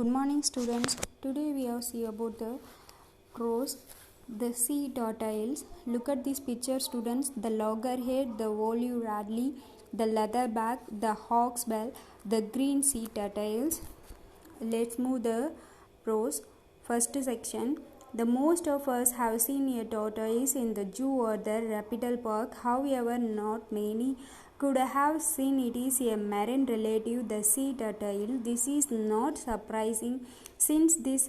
Good morning, students. Today we have see about the crows, the sea tortoises. Look at this picture, students. The loggerhead, the woolly radley, the leatherback, the hawksbill, the green sea tortoiles. Let's move the pros. First section. The most of us have seen a tortoise in the zoo or the reptile park. However, not many could have seen it is a marine relative, the sea turtle. This is not surprising since these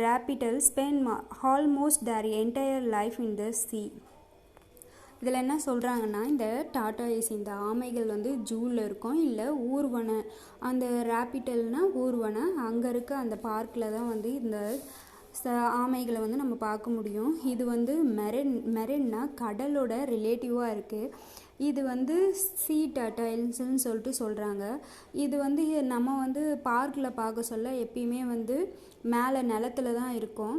reptiles spend almost their entire life in the sea. இதில் என்ன சொல்கிறாங்கன்னா, இந்த tortoise இந்த ஆமைகள் வந்து ஜூவில் இருக்கும், இல்லை ஊர்வனை, அந்த ரேபிட்டல்னால் ஊர்வனை, அங்கே இருக்க அந்த பார்க்கில் தான் வந்து இந்த ஆமைகளை வந்து நம்ம பார்க்க முடியும். இது வந்து மெரின்னா கடலோட ரிலேட்டிவாக இருக்குது. இது வந்து சீ டர்டைல்ஸ்ன்னு சொல்லிட்டு சொல்கிறாங்க. இது வந்து நம்ம வந்து பார்க்கில் பார்க்க சொல்ல எப்பயுமே வந்து மேலே நிலத்துல தான் இருக்கும்.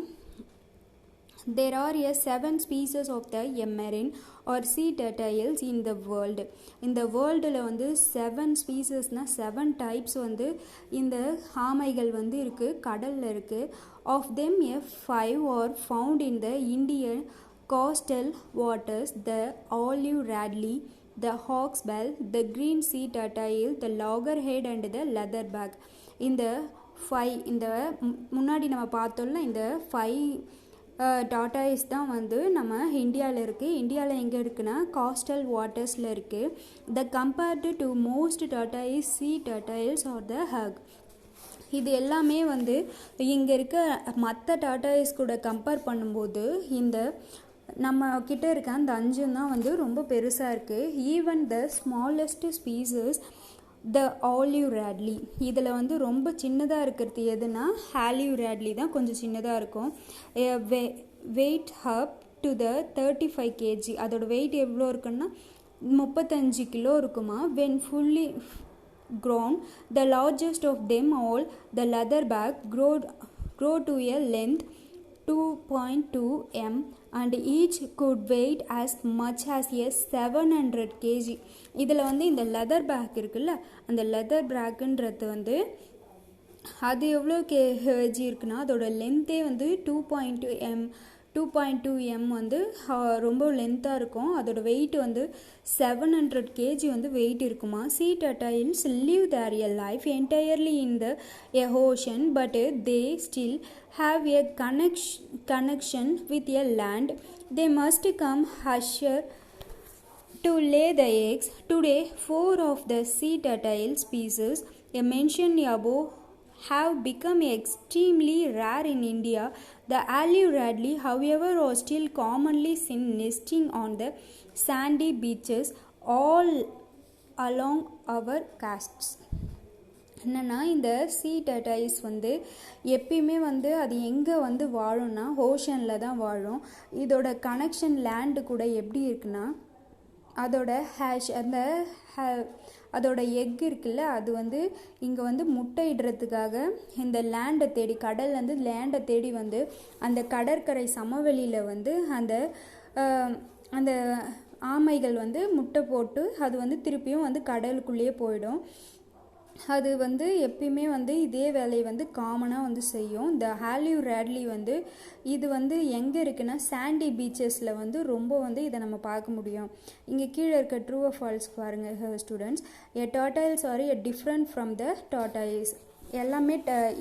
There are 7 species of the marine or sea turtles in the world. இந்த வேர்ல்டில் வந்து 7 ஸ்பீசஸ்னால் 7 டைப்ஸ் வந்து இந்த ஆமைகள் வந்து இருக்குது, கடலில் இருக்குது. Of them 5 are found in the Indian coastal waters, the olive radley, the hawksbill, the green sea turtle, the loggerhead and the leatherback. இந்த 5 இந்த முன்னாடி நம்ம பார்த்தோம்ல, இந்த 5 டாட்டாய்ஸ் தான் வந்து நம்ம இந்தியாவில் இருக்குது. இந்தியாவில் எங்கே இருக்குன்னா காஸ்டல் வாட்டர்ஸில் இருக்குது. The compared to most tortoise sea tortoise are the huge. இது எல்லாமே வந்து இங்கே இருக்க மற்ற டாட்டாய்ஸ் கூட கம்பேர் பண்ணும்போது இந்த நம்ம கிட்ட இருக்க அந்த 5 தான் வந்து ரொம்ப பெருசாக இருக்குது. Even the smallest species the olive ridley, இதில் வந்து ரொம்ப சின்னதாக இருக்கிறது எதுனா ஆலிவ் ரேட்லி தான் கொஞ்சம் சின்னதாக இருக்கும். Weight up to the 35 kg, அதோட வெயிட் எவ்வளோ இருக்குன்னா 35 கிலோ இருக்குமா. When fully grown, the largest of them all, the leatherback, grow to a length 2.2 m and each could weight as much as 700 kg. இதில் வந்து இந்த லெதர் பேக் இருக்குல்ல, அந்த leather பேக்குன்றது வந்து அது எவ்வளோ கேஜி இருக்குன்னா அதோட லென்த்தே வந்து 2.2 m வந்து ரொம்ப லென்த்தாக இருக்கும். அதோட வெயிட் வந்து 700 kg வந்து வெயிட் இருக்குமா. சீ டர்டைல்ஸ் live their life entirely in the ocean, but they still have a connection with a land. They must come ashore to lay the eggs. Today, 4 of the sea turtle species mentioned above have become extremely rare in India. The olive radley, however, are still commonly seen nesting on the sandy beaches all along our coasts. என்னென்னா, இந்த சீ டர்டைல்ஸ் வந்து எப்பயுமே வந்து அது எங்கே வந்து வாழும்னா ஓஷனில் தான் வாழும். இதோட கனெக்ஷன் லேண்டு கூட எப்படி இருக்குன்னா, அதோட அதோட எக் இருக்குல்ல, அது வந்து இங்கே வந்து முட்டையிடுறதுக்காக இந்த லேண்டை தேடி கடல்லேருந்து லேண்டை தேடி வந்து அந்த கடற்கரை சமவெளியில் வந்து அந்த ஆமைகள் வந்து முட்டை போட்டு அது வந்து திருப்பியும் வந்து கடலுக்குள்ளேயே போயிடும். அது வந்து எப்பயுமே வந்து இதே வேலையை வந்து காமனாக வந்து செய்யும். இந்த ஆலிவ் ரேட்லி வந்து இது வந்து எங்கே இருக்குன்னா சாண்டி பீச்சஸில் வந்து ரொம்ப வந்து இதை நம்ம பார்க்க முடியும். இங்கே கீழே இருக்க ட்ரூ ஆர் ஃபால்ஸ் பாருங்கள் students. A tortoise are a different from the turtles. எல்லாமே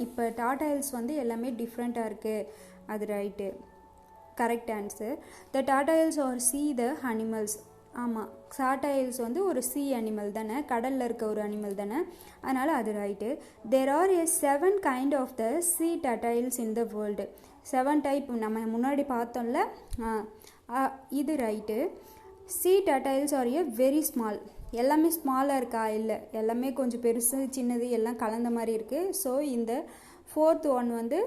இப்போ டாட்டாயில்ஸ் வந்து எல்லாமே டிஃப்ரெண்ட்டாக இருக்குது, அது right, correct answer. The turtles are sea the animals. ஆமாம், டாட்டாயில்ஸ் வந்து ஒரு சி அனிமல் தானே, கடலில் இருக்க ஒரு அனிமல் தானே, அதனால் அது right. There are 7 kind of the sea turtles in the world. 7 type நம்ம முன்னாடி பார்த்தோம்ல, இது right. Sea turtles are very small. எல்லாமே ஸ்மாலாக இருக்கா? இல்லை, எல்லாமே கொஞ்சம் பெருசு சின்னது எல்லாம் கலந்த மாதிரி இருக்குது. ஸோ இந்த 4th ஒன் வந்து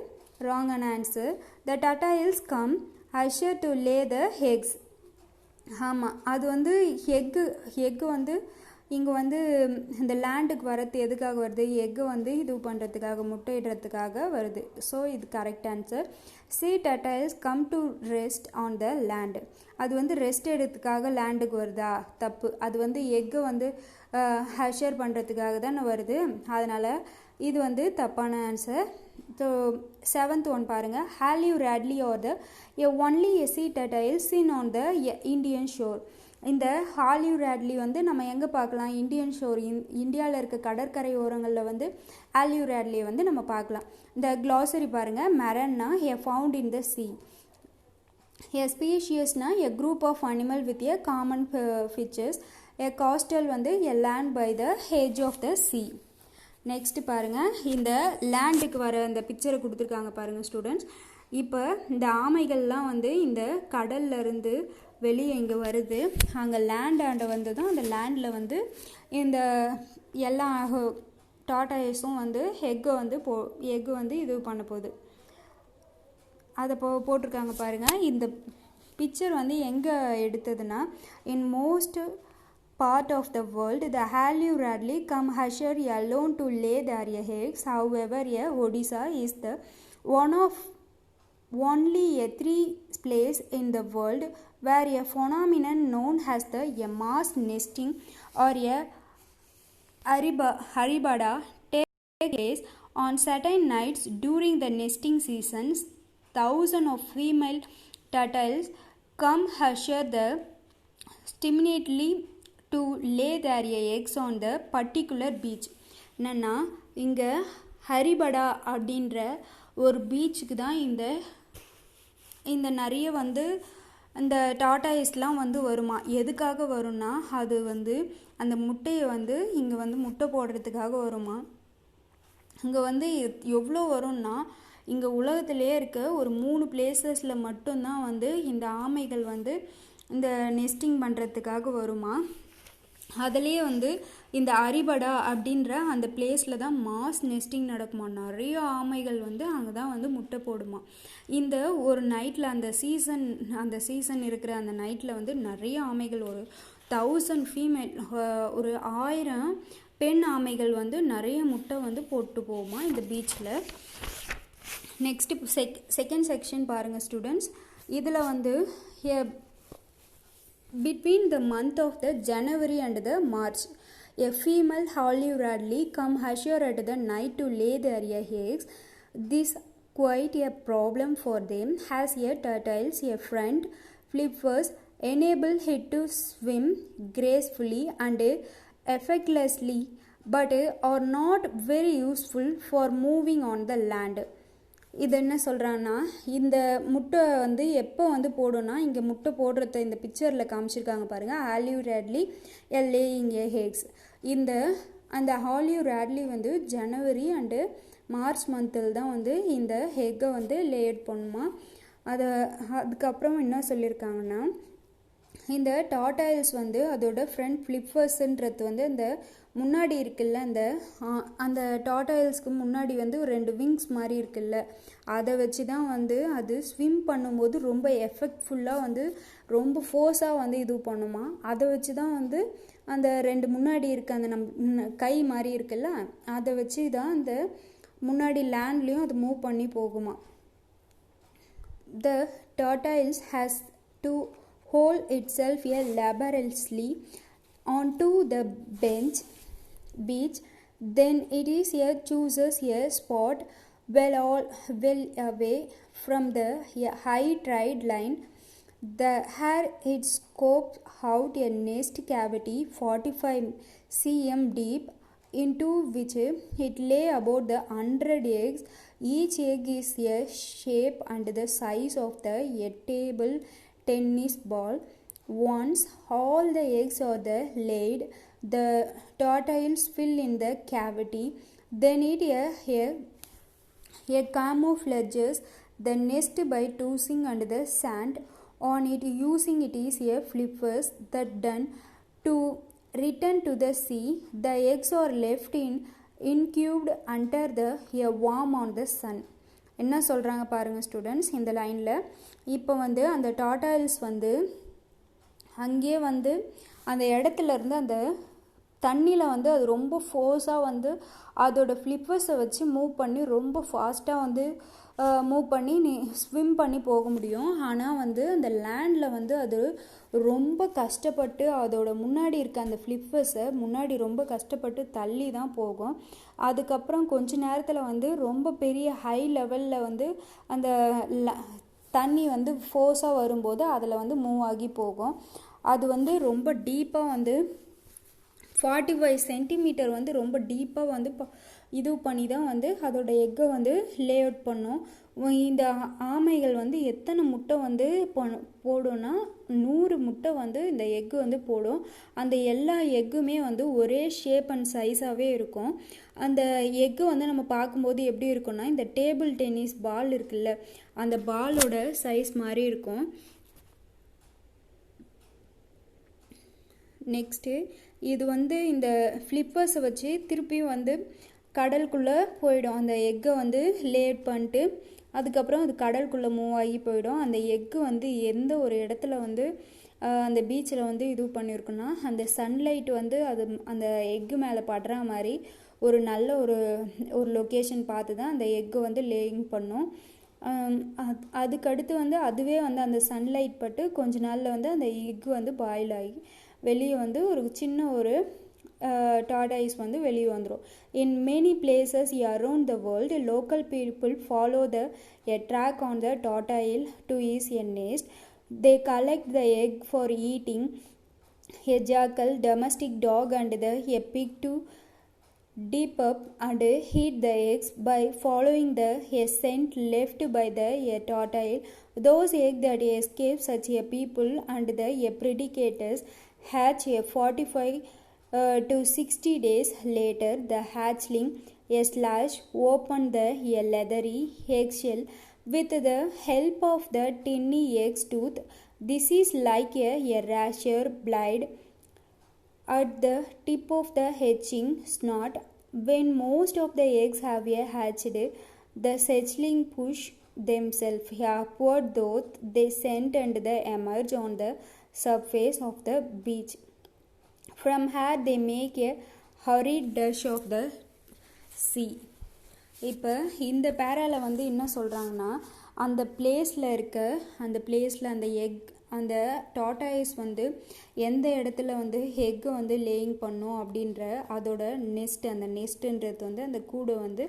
ராங்கான answer. The turtles come ashore to lay the eggs. ஆமாம், அது வந்து எக்கு வந்து இங்கே வந்து இந்த லேண்டுக்கு வரது எதுக்காக வருது? எக்கு வந்து இது பண்ணுறதுக்காக, முட்டையிடுறதுக்காக வருது. ஸோ இது correct answer. Sea turtles come to rest on the land. அது வந்து ரெஸ்ட் எடுக்கிறதுக்காக லேண்டுக்கு வருதா? தப்பு. அது வந்து எக்கு வந்து ஹஷர் பண்ணுறதுக்காக தானே வருது. அதனால் இது வந்து தப்பான ஆன்சர். ஸோ 7th ஒன் பாருங்கள். Olive ridley are the only sea turtle seen on the Indian shore. இந்த ஹாலிவ் ராட்லி வந்து நம்ம எங்கே பார்க்கலாம்? இந்தியன் ஷோர், இந்தியாவில் இருக்க கடற்கரை ஓரங்களில் வந்து ஹாலிவ் ராட்லியை வந்து நம்ம பார்க்கலாம். இந்த க்ளாசரி பாருங்கள். மெரன்னா found in the sea. A speciesனா a group of animal with a common features. A coastal வந்து a land by the edge of the sea. Next பாருங்கள். இந்த லேண்டுக்கு வர இந்த பிக்சரை கொடுத்துருக்காங்க பாருங்கள் ஸ்டூடெண்ட்ஸ். இப்போ இந்த ஆமைகள்லாம் வந்து இந்த கடல்லேருந்து வெளியே இங்கே வருது. அங்கே லேண்டாண்ட வந்து தான் அந்த லேண்டில் வந்து இந்த எல்லா டாட்டாய்ஸும் வந்து எக்கு வந்து இது பண்ண போகுது. அதை போட்டிருக்காங்க பாருங்கள். இந்த பிக்சர் வந்து எங்கே எடுத்ததுன்னா, in most part of the world the Halive Radley come Hashar alone to lay their eggs. However, Odisha is the one of only a 3 place in the world where a phenomenon known as the mass nesting or a haribada takes place on certain nights during the nesting seasons. Thousands of female turtles come Hashar the stimulatingly to lay their eggs on the particular beach. என்னென்னா, இங்கே ஹரிபடா அப்படின்ற ஒரு பீச்சுக்கு தான் இந்த நிறைய வந்து இந்த டாட்டாய்ஸ்லாம் வந்து வருமா. எதுக்காக வரும்னா, அது வந்து அந்த முட்டையை வந்து இங்கே வந்து முட்டை போடுறதுக்காக வருமா. இங்கே வந்து எவ்வளோ வரும்னா, இங்கே உலகத்திலே இருக்க ஒரு 3 பிளேசஸில் மட்டும்தான் வந்து இந்த ஆமைகள் வந்து இந்த நெஸ்டிங் பண்ணுறதுக்காக வருமா. அதுலேயே வந்து இந்த அரிபடா அப்படின்ற அந்த பிளேஸில் தான் மாஸ் நெஸ்டிங் நடக்குமா. நிறைய ஆமைகள் வந்து அங்கே தான் வந்து முட்டை போடுமா. இந்த ஒரு நைட்டில் அந்த சீசன் இருக்கிற அந்த நைட்டில் வந்து நிறைய ஆமைகள், ஒரு 1000 ஃபீமேல், ஒரு 1000 பெண் ஆமைகள் வந்து நிறைய முட்டை வந்து போட்டு போகுமா இந்த பீச்சில். நெக்ஸ்ட்டு செகண்ட் செக்ஷன் பாருங்கள் ஸ்டூடெண்ட்ஸ். இதில் வந்து between the month of the January and the March, a female Halive Radley come ashore at the night to lay their eggs. This quite a problem for them, as a turtles, a front flippers enable it to swim gracefully and effortlessly, but are not very useful for moving on the land. இது என்ன சொல்கிறான்னா, இந்த முட்டை வந்து எப்போ வந்து போடும்னா, இங்கே முட்டை போடுறத இந்த பிக்சரில் காமிச்சிருக்காங்க பாருங்கள். Olive ridley laying eggs. அந்த ஹாலிவ் ராட்லி வந்து ஜனவரி அண்டு மார்ச் மந்தில் தான் வந்து இந்த எக்கை வந்து லேட் பண்ணுமா. அதுக்கப்புறம் என்ன சொல்லியிருக்காங்கன்னா, இந்த டாட்டாயில்ஸ் வந்து அதோட ஃப்ரண்ட் ஃப்ளிப்பர்ஸுன்றது வந்து இந்த முன்னாடி இருக்குல்ல, அந்த டாட்டாயில்ஸ்க்கு முன்னாடி வந்து ஒரு 2 விங்ஸ் மாதிரி இருக்குல்ல, அதை வச்சு தான் வந்து அது ஸ்விம் பண்ணும்போது ரொம்ப எஃபெக்ட்ஃபுல்லாக வந்து ரொம்ப ஃபோர்ஸாக வந்து இது பண்ணுமா. அதை வச்சு தான் வந்து அந்த 2 முன்னாடி இருக்க அந்த கை மாதிரி இருக்குல்ல, அதை வச்சு தான் அந்த முன்னாடி லேண்ட்லேயும் அது மூவ் பண்ணி போகுமா. The tortoise has to hold itself laboriously onto the beach. Then it is chooses a spot well away from the high tide line. Here it scopes out a nest cavity 45 cm deep, into which it lay about 100 eggs. Each egg is a shape and the size of a table tennis ball. Once all the eggs are laid, the tortoise fill in the cavity. Then it camouflages the nest by tossing under the sand on it, using it is flippers that done to return to the sea. The eggs are left incubed under a warm on the sun. என்ன சொல்கிறாங்க பாருங்கள் students இந்த லைனில். இப்போ வந்து அந்த டாட்டாயில்ஸ் வந்து அங்கேயே வந்து அந்த இடத்துல இருந்து அந்த தண்ணியில் வந்து அது ரொம்ப ஃபோர்ஸாக வந்து அதோட ஃப்ளிப்பர்ஸை வச்சு மூவ் பண்ணி ரொம்ப ஃபாஸ்ட்டாக வந்து மூவ் பண்ணி நீ ஸ்விம் பண்ணி போக முடியும். ஆனால் வந்து அந்த லேண்டில் வந்து அது ரொம்ப கஷ்டப்பட்டு அதோட முன்னாடி இருக்க அந்த ஃப்ளிப்பர்ஸை முன்னாடி ரொம்ப கஷ்டப்பட்டு தள்ளி தான் போகும். அதுக்கப்புறம் கொஞ்ச நேரத்தில் வந்து ரொம்ப பெரிய ஹை லெவலில் வந்து அந்த தண்ணி வந்து ஃபோர்ஸாக வரும்போது அதில் வந்து மூவ் ஆகி போகும். அது வந்து ரொம்ப டீப்பாக வந்து 45 சென்டிமீட்டர் வந்து ரொம்ப டீப்பாக வந்து இது பண்ணி தான் வந்து அதோட எக்கை வந்து லே அவுட் பண்ணும். இந்த ஆமைகள் வந்து எத்தனை முட்டை வந்து போடும்னா 100 முட்டை வந்து இந்த எக்கு வந்து போடும். அந்த எல்லா எக்குமே வந்து ஒரே ஷேப் அண்ட் சைஸாகவே இருக்கும். அந்த எக்கு வந்து நம்ம பார்க்கும்போது எப்படி இருக்குன்னா, இந்த டேபிள் டென்னிஸ் பால் இருக்குல்ல, அந்த பாலோட சைஸ் மாதிரி இருக்கும். நெக்ஸ்ட்டு இது வந்து இந்த ஃப்ளிப்பர்ஸை வச்சு திருப்பியும் வந்து கடலுக்குள்ளே போயிடும். அந்த எக்கை வந்து லேட் பண்ணிட்டு அதுக்கப்புறம் அது கடலுக்குள்ளே மூவ் ஆகி போயிடும். அந்த எக்கு வந்து எந்த ஒரு இடத்துல வந்து அந்த பீச்சில் வந்து இது பண்ணியிருக்குன்னா, அந்த சன்லைட் வந்து அது அந்த எக்கு மேலே படுற மாதிரி ஒரு நல்ல ஒரு லொக்கேஷன் பார்த்து தான் அந்த எக்கு வந்து லேயிங் பண்ணும். அதுக்கடுத்து வந்து அதுவே வந்து அந்த சன்லைட் பட்டு கொஞ்ச நாளில் வந்து அந்த எக்கு வந்து பாயில் ஆகி வெளியே வந்து ஒரு சின்ன ஒரு tortoise வந்து வெளியே வந்துடும். In many places around the world, local people follow a track on the tortoise to its nest. They collect the egg for eating. A jackal, domestic dog and a pig to dip up and eat the eggs by following the scent left by the tortoise. Those eggs that escape such a people and the predators hatch a 45 to 60 days later. The hatchling open the leathery eggshell with the help of the tiny egg's tooth. This is like a razor blade at the tip of the hatching snot. When most of the eggs have hatched, the hatchling push themselves upward, though they scent and they emerge on the surface of the beach. From here they make a hurried dash of the sea. இப்போ இந்த பேராவில் வந்து என்ன சொல்கிறாங்கன்னா, அந்த பிளேஸில் அந்த egg அந்த tortoise வந்து எந்த இடத்துல வந்து எக்கை வந்து லேயிங் பண்ணும் அப்படின்ற அதோட அந்த நெஸ்ட்டுன்றது வந்து அந்த கூடை வந்து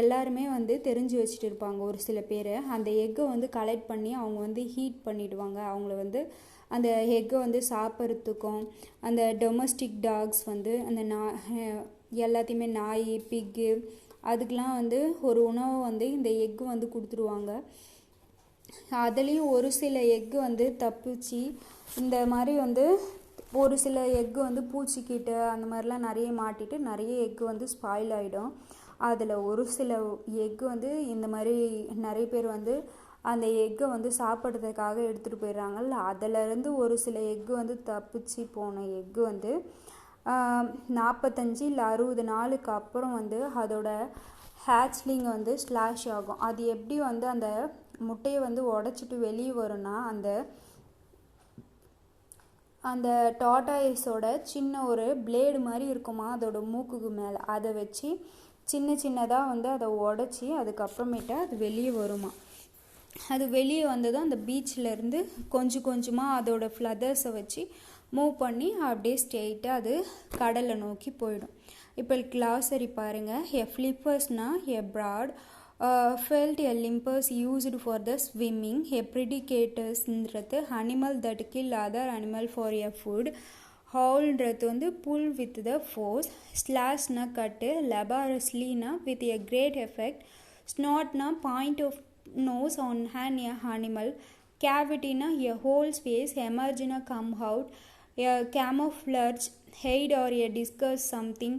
எல்லாருமே வந்து தெரிஞ்சு வச்சுட்டு இருப்பாங்க. ஒரு சில பேர் அந்த எக்கை வந்து கலெக்ட் பண்ணி அவங்க வந்து ஹீட் பண்ணிவிடுவாங்க. அவங்கள வந்து அந்த எக்கை வந்து சாப்பிட்றதுக்கும் அந்த டொமஸ்டிக் டாக்ஸ் வந்து அந்த எல்லாத்தையுமே நாய், பிக்கு அதுக்கெலாம் வந்து ஒரு உணவை வந்து இந்த எக்கு வந்து கொடுத்துருவாங்க. அதுலேயும் ஒரு சில எக்கு வந்து தப்பிச்சு இந்த மாதிரி வந்து ஒரு சில எக்கு வந்து பூச்சிக்கிட்ட அந்த மாதிரிலாம் நிறைய மாட்டிட்டு நிறைய எக்கு வந்து ஸ்பாயில் ஆகிடும். அதில் ஒரு சில எக்கு வந்து இந்த மாதிரி நிறைய பேர் வந்து அந்த எக்கை வந்து சாப்பிட்றதுக்காக எடுத்துகிட்டு போயிடுறாங்கல்ல, அதிலேருந்து ஒரு சில எக்கு வந்து தப்பிச்சு போன எக்கு வந்து 45 இல்லை 60 நாளுக்கு அப்புறம் வந்து அதோட ஹேட்ச்லிங் வந்து ஸ்லாஷ் ஆகும். அது எப்படி வந்து அந்த முட்டையை வந்து உடச்சிட்டு வெளியே வரும்னா, அந்த டாட்டாய்ஸோட சின்ன ஒரு பிளேடு மாதிரி இருக்குமா அதோட மூக்குக்கு மேலே, அதை வச்சு சின்னதாக வந்து அதை உடச்சி அதுக்கப்புறமேட்டு அது வெளியே வருமா. அது வெளியே வந்ததும் அந்த பீச்சிலேருந்து கொஞ்சமாக அதோட ஃப்ளதர்ஸை வச்சு மூவ் பண்ணி அப்படியே ஸ்ட்ரெயிட்டாக அது கடலை நோக்கி போயிடும். இப்போ கிளாஸரி பாருங்கள். எ ஃப்ளிப்பர்ஸ்னால் எ ப்ராட் felt a limpers used for the swimming. A predators-ன்றது animal that kill other animal for a food. Howl-ன்றது வந்து pull with the force. Slash-னா cut. Laboriously-னா with a great effect. Snot-னா point of nose on an animal. Cavity-னா a whole space. Emerge-னா come out. A camouflage head or a discuss something.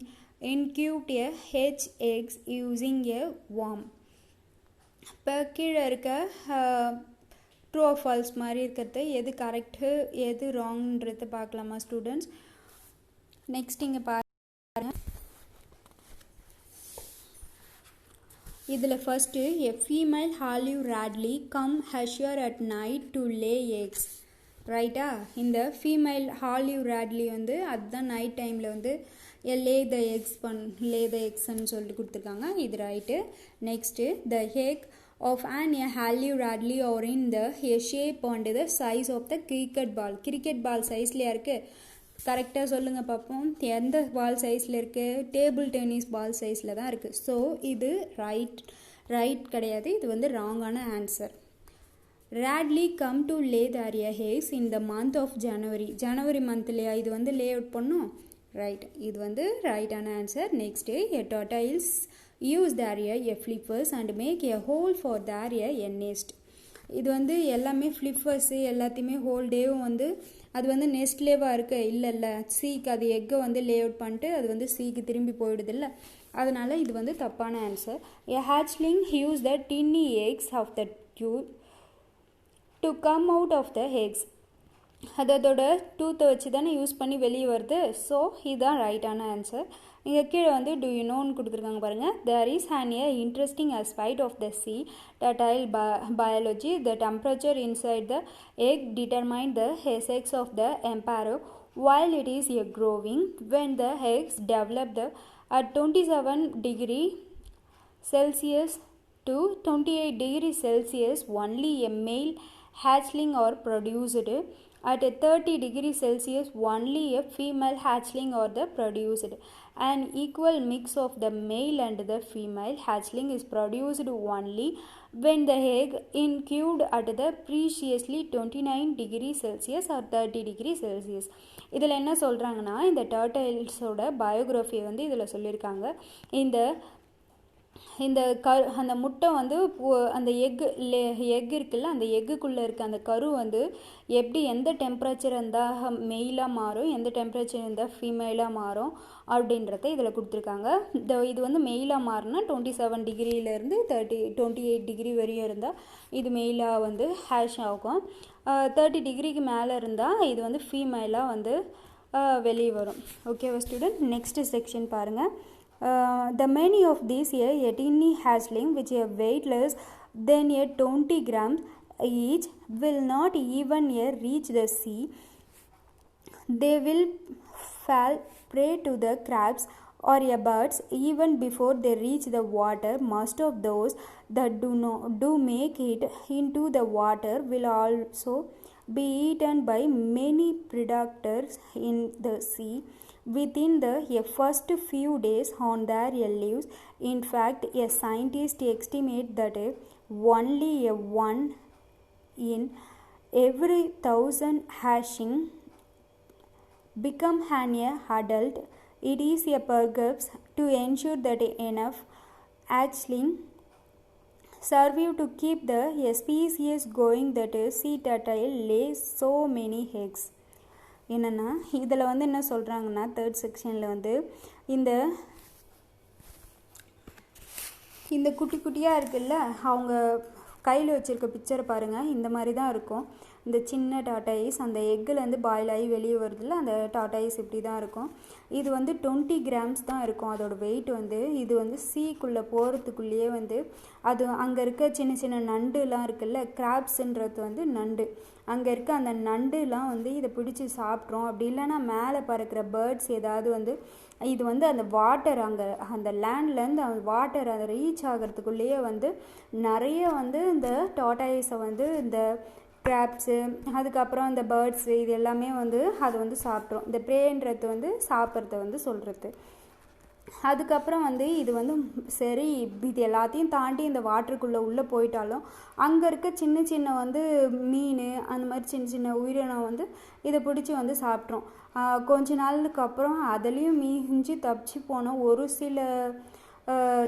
Incubate a hatch eggs using a worm. இப்போ கீழே இருக்க true or falls மாதிரி இருக்கிறது எது correct எது ராங்ன்றது பார்க்கலாமா students? Next இங்கே பாருங்க. இதில் first a female olive ridley come ashore at night to lay eggs. ரைட்டா? இந்த ஃபீமேல் ஹாலிவ் ராட்லி வந்து அதுதான் நைட் டைமில் வந்து லே த எக்ஸ்ன்னு சொல்லிட்டு கொடுத்துருக்காங்க. இது right. Next the egg of an Halley Radley or in the shape and the size of the cricket ball. Cricket ball சைஸ்லையா இருக்குது? கரெக்டாக சொல்லுங்கள் பார்ப்போம். எந்த பால் சைஸில் இருக்குது? டேபிள் டென்னிஸ் பால் சைஸில் தான் இருக்குது. ஸோ இது ரைட் கிடையாது. இது வந்து ராங்கான answer. Radley come to lay their eggs in the month of January மந்த்லையா இது வந்து லே அவுட் பண்ணும்? ரைட். இது வந்து ரைட்டான answer. Next a tortoise use their flippers and make a hole for their nest. இது வந்து எல்லாமே ஃப்ளிப்பர்ஸு எல்லாத்தையுமே ஹோல் டேவும் வந்து அது வந்து நெஸ்ட்லேவாக இருக்குது. இல்லை சீக்கு அது எக்கை வந்து லே அவுட் பண்ணிட்டு அது வந்து சீக்கு திரும்பி போயிடுது இல்லை, அதனால் இது வந்து தப்பான answer. A hatchling use the tiny eggs of the tube to come out of the eggs. அதோட டூத்தை வச்சு தானே யூஸ் பண்ணி வெளியே வருது. ஸோ இதுதான் ரைட்டான ஆன்சர். இங்கே கீழே வந்து do you knowன்னு கொடுத்துருக்காங்க பாருங்கள். There is an interesting aspect of the sea turtle biology. The temperature inside the egg determines the sex of the embryo while it is growing. When the eggs develop at 27 degrees Celsius to 28 degrees Celsius, only a male hatchling are produced. At 30 degrees Celsius, only a female hatchling are produced. An equal mix of the male and the female hatchling is produced only when the egg incubed at the preciously 29 degrees Celsius or 30 degrees Celsius. இதில் என்ன சொல்கிறாங்கன்னா, இந்த டர்டைல்ஸோட biography வந்து இதில் சொல்லியிருக்காங்க. அந்த முட்டை வந்து அந்த எக் இருக்குல்ல, அந்த எக்குள்ளே இருக்க அந்த கரு வந்து எப்படி எந்த டெம்பரேச்சர் இருந்தால் மெயிலாக மாறும், எந்த டெம்பரேச்சர் இருந்தால் ஃபீமேலாக மாறும் அப்படின்றத இதில் கொடுத்துருக்காங்க. இது வந்து மெயிலாக மாறினா 27 டிகிரியிலேருந்து 28 டிகிரி வரையும் இருந்தால் இது மெயிலாக வந்து ஹேஷ் ஆகும். 30 டிகிரிக்கு மேலே இருந்தால் இது வந்து ஃபீமேலாக வந்து வெளியே வரும். ஓகேவா ஸ்டூடெண்ட்? நெக்ஸ்ட் செக்ஷன் பாருங்கள். The many of these a tiny hatchling which are weightless than 20 grams each will not even reach the sea. They will fall prey to the crabs or birds even before they reach the water. Most of those that do make it into the water will also be eaten by many predators in the sea within the first few days on their lives. In fact, a scientist estimates that only one in every 1,000 hatching become an adult. It is perhaps to ensure that enough hatchling survive to keep the species going that sea turtle lays so many eggs. என்னென்னா இதில் வந்து என்ன சொல்கிறாங்கன்னா, third செக்ஷனில் வந்து இந்த குட்டி குட்டியாக இருக்குல்ல, அவங்க கையில் வச்சுருக்க பிக்சரை பாருங்கள். இந்த மாதிரி தான் இருக்கும். இந்த சின்ன டாட்டாயிஸ் அந்த எக்குலேருந்து பாயில் ஆகி வெளியே வருதுல்ல, அந்த டாட்டாயிஸ் இப்படி தான் இருக்கும். இது வந்து 20 கிராம்ஸ் தான் இருக்கும் அதோட வெயிட் வந்து. இது வந்து சீக்குள்ளே போகிறதுக்குள்ளேயே வந்து அது அங்கே இருக்க சின்ன சின்ன நண்டுலாம் இருக்குல்ல, கிராப்ஸுன்றது வந்து நண்டு, அங்கே இருக்க அந்த நண்டுலாம் வந்து இதை பிடிச்சி சாப்பிட்றோம். அப்படி இல்லைன்னா மேலே பறக்கிற பேர்ட்ஸ் ஏதாவது வந்து இது வந்து அந்த வாட்டர் அங்கே அந்த லேண்ட்லேருந்து அந்த வாட்டர் அதை ரீச் ஆகிறதுக்குள்ளேயே வந்து நிறைய வந்து இந்த டாட்டாயிஸை வந்து இந்த கிராப்ஸு அதுக்கப்புறம் இந்த பேர்ட்ஸு இது எல்லாமே வந்து அதை வந்து சாப்பிட்றோம். இந்த ப்ரேன்றது வந்து சாப்பிட்றத வந்து சொல்கிறது. அதுக்கப்புறம் வந்து இது வந்து சரி இது எல்லாத்தையும் தாண்டி இந்த வாட்டருக்குள்ளே உள்ளே போயிட்டாலும் அங்கே இருக்க சின்ன சின்ன வந்து மீன் அந்த மாதிரி சின்ன சின்ன உயிரினம் வந்து இதை பிடிச்சி வந்து சாப்பிட்றோம். கொஞ்ச நாளுக்கு அப்புறம் அதுலேயும் மீஞ்சி தப்பிச்சு போன ஒரு சில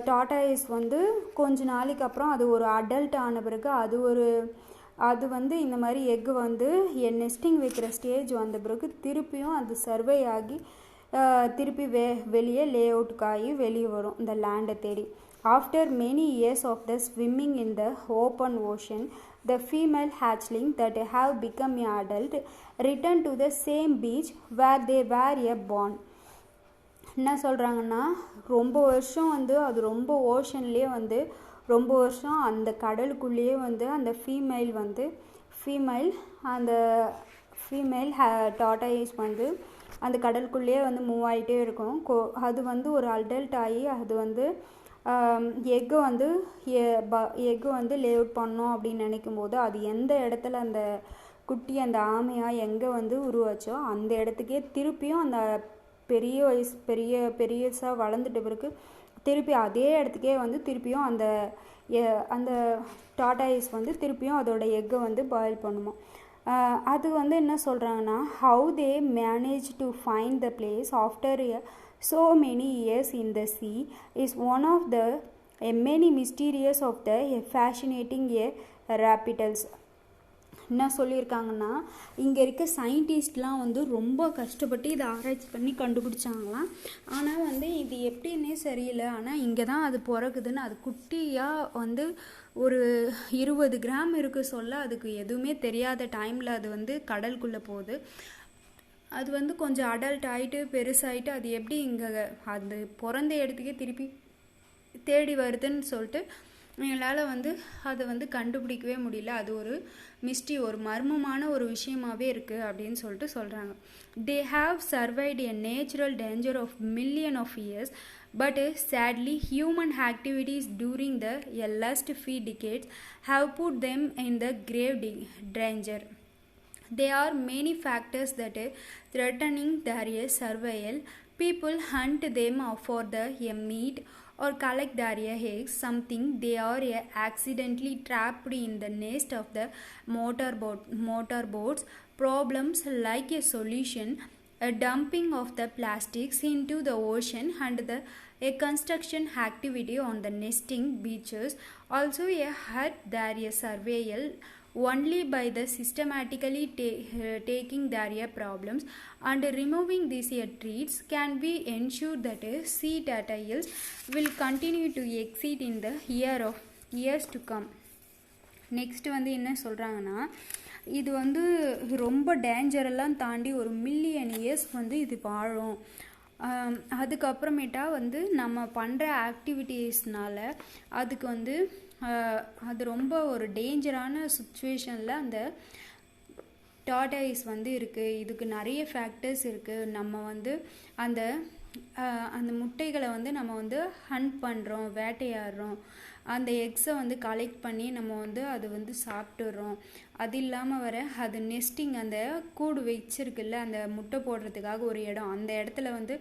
டாட்டாயிஸ் வந்து கொஞ்ச நாளைக்கு அப்புறம் அது ஒரு அடல்ட் ஆன பிறகு அது வந்து இந்த மாதிரி எக்கு வந்து நெஸ்டிங் வைக்கிற ஸ்டேஜ் வந்த பிறகு திருப்பியும் அது சர்வை ஆகி திருப்பி வெளியே லே அவுட்டுக்காகி வெளியே வரும் இந்த லேண்டை தேடி. After many years of the swimming in the open ocean, the female hatchling that have become an adult return to the same beach where they were born. என்ன சொல்கிறாங்கன்னா, ரொம்ப வருஷம் வந்து அது ரொம்ப ஓஷன்லேயே வந்து ரொம்ப வருஷம் அந்த கடலுக்குள்ளேயே வந்து அந்த ஃபீமேல் டாட்டாயிஸ் வந்து அந்த கடலுக்குள்ளேயே வந்து மூவ் ஆகிட்டே இருக்கும். அது வந்து ஒரு அடல்ட் ஆகி அது வந்து எக்கு வந்து லே அவுட் பண்ணோம் அப்படின்னு நினைக்கும் போது அது எந்த இடத்துல அந்த குட்டி அந்த ஆமையாக எங்கே வந்து உருவாச்சோ அந்த இடத்துக்கே திருப்பியும் அந்த பெரியசாக வளர்ந்துட்ட பிறகு திருப்பி அதே இடத்துக்கே வந்து திருப்பியும் அந்த டாட்டாயிஸ் வந்து திருப்பியும் அதோட எக்கை வந்து பாயில் பண்ணுமா. அது வந்து என்ன சொல்கிறாங்கன்னா, how they manage to find the place after so many years in the sea is one of the many mysteries of the fascinating reptiles. என்ன சொல்லியிருக்காங்கன்னா, இங்கே இருக்க சயின்டிஸ்ட்லாம் வந்து ரொம்ப கஷ்டப்பட்டு இதை ஆராய்ச்சி பண்ணி கண்டுபிடிச்சாங்களாம். ஆனால் வந்து இது எப்படின்னே சரியில்லை. ஆனால் இங்கே தான் அது பிறகுதுன்னு அது குட்டியாக வந்து ஒரு 20 கிராம் இருக்க சொல்ல அதுக்கு எதுவுமே தெரியாத டைமில் அது வந்து கடலுக்குள்ளே போகுது. அது வந்து கொஞ்சம் அடல்ட் ஆகிட்டு பெருசாகிட்டு அது எப்படி இங்கே அது பிறந்த இடத்துக்கே திருப்பி தேடி வருதுன்னு சொல்லிட்டு எங்களால் வந்து அதை வந்து கண்டுபிடிக்கவே முடியல. அது ஒரு மிஸ்ட்ரி, ஒரு மர்மமான ஒரு விஷயமாகவே இருக்குது அப்படின்னு சொல்லிட்டு சொல்கிறாங்க. They have survived a natural danger of million of years but sadly human activities during the last few decades have put them in the grave danger. There are many factors that are threatening their survival. People hunt them for the meat or collect their eggs, something they are accidentally trapped in the nest of the motorboats. Problems like a solution, a dumping of the plastics into the ocean and a construction activity on the nesting beaches also hurt their survival. Only by the systematically taking their problems and removing these threats can we ensure that sea turtles will continue to exist in the years to come. Next வந்து என்ன சொல்கிறாங்கன்னா, இது வந்து ரொம்ப டேஞ்சரெல்லாம் தாண்டி ஒரு million years வந்து இது வாழும். அதுக்கப்புறமேட்டா வந்து நம்ம பண்ணுற ஆக்டிவிட்டீஸ்னால அதுக்கு வந்து அது ரொம்ப ஒரு டேஞ்சரான சுச்சுவேஷனில் அந்த டார்டாயிஸ் வந்து இருக்குது. இதுக்கு நிறைய ஃபேக்டர்ஸ் இருக்குது. நம்ம வந்து அந்த முட்டைகளை வந்து நம்ம வந்து ஹண்ட் பண்ணுறோம், வேட்டையாடுறோம், அந்த எக்ஸை வந்து கலெக்ட் பண்ணி நம்ம வந்து அது வந்து சாப்பிட்டுறோம். அது இல்லாமல் வர அது நெஸ்டிங் அந்த கூடு வச்சிருக்குல்ல அந்த முட்டை போடுறதுக்காக ஒரு இடம், அந்த இடத்துல வந்து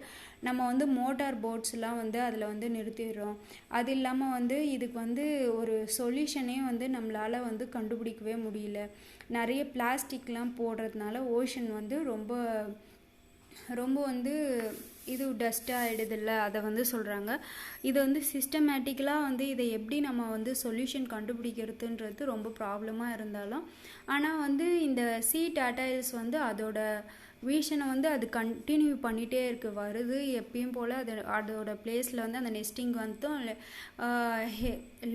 நம்ம வந்து மோட்டார் போட்ஸ்லாம் வந்து அதில் வந்து நிறுத்திடுறோம். அது இல்லாமல் வந்து இதுக்கு வந்து ஒரு சொல்யூஷனே வந்து நம்மளால் வந்து கண்டுபிடிக்கவே முடியல. நிறைய பிளாஸ்டிக்லாம் போடுறதுனால ஓஷன் வந்து ரொம்ப வந்து இது டஸ்ட்டாக ஆகிடுதில்ல, அதை வந்து சொல்கிறாங்க. இது வந்து சிஸ்டமேட்டிக்கலாக வந்து இதை எப்படி நம்ம வந்து சொல்யூஷன் கண்டுபிடிக்கிறதுன்றது ரொம்ப ப்ராப்ளமாக இருந்தாலும், ஆனால் வந்து இந்த சீ டாட்டாயில்ஸ் வந்து அதோட விஷனை வந்து அது கண்டினியூ பண்ணிகிட்டே இருக்குது. வருது எப்பயும் போல் அதோட பிளேஸில் வந்து அந்த நெஸ்டிங் வந்து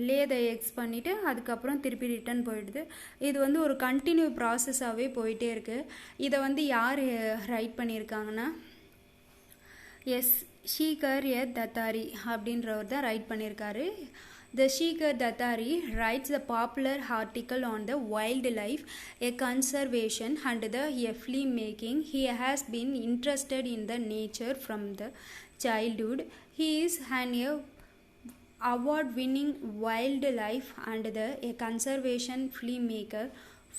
லே த எக்ஸ் பண்ணிவிட்டு அதுக்கப்புறம் திருப்பி ரிட்டர்ன் போயிடுது. இது வந்து ஒரு கண்டினியூ ப்ராசஸாகவே போயிட்டே இருக்குது. இதை வந்து யார் ரைட் பண்ணியிருக்காங்கன்னா, ஷீகர் தத்தாரி அப்படின்றவர் தான் ரைட் பண்ணியிருக்காரு. The Shikar Dattari writes a popular article on the wildlife, a conservation and the film making. He has been interested in the nature from the childhood. He is an award-winning wildlife and a conservation filmmaker.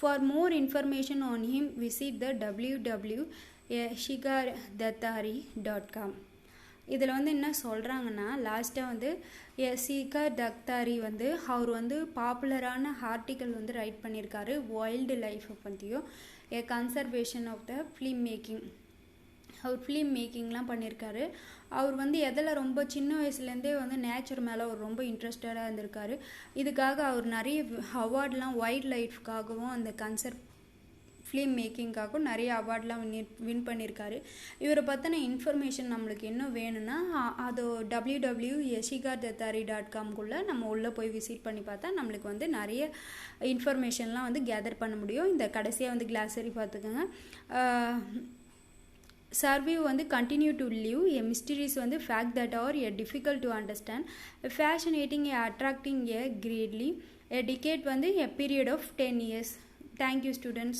For more information on him, visit the www.shikardattari.com. இதில் வந்து என்ன சொல்கிறாங்கன்னா, லாஸ்ட்டாக வந்து sugar தத்தாரி வந்து அவர் வந்து பாப்புலரான article வந்து ரைட் பண்ணியிருக்காரு வைல்டு லைஃப்பை பற்றியும், conservation of the film making. அவர் ஃபிலிம் மேக்கிங்லாம் பண்ணியிருக்காரு. அவர் வந்து எதில் ரொம்ப சின்ன வயசுலேருந்தே வந்து நேச்சர் மேலே அவர் ரொம்ப இன்ட்ரெஸ்டடாக இருந்திருக்காரு. இதுக்காக அவர் நிறைய அவார்ட்லாம் வைல்ட் லைஃப்காகவும் அந்த ஃபிலிம் மேக்கிங்காகவும் நிறைய அவார்ட்லாம் வின் பண்ணியிருக்காரு. இவரை பற்றின இன்ஃபர்மேஷன் நம்மளுக்கு இன்னும் வேணும்னா அது www.shikardattari.com நம்ம உள்ளே போய் விசிட் பண்ணி பார்த்தா நம்மளுக்கு வந்து நிறைய இன்ஃபர்மேஷன்லாம் வந்து கேதர் பண்ண முடியும். இந்த கடைசியாக வந்து கிளாஸரி பார்த்துக்கோங்க. Survey வந்து continue to live a mysteries வந்து fact that are difficult to understand, fascinating, attracting, greatly a decade வந்து a period of 10 years. Thank you students.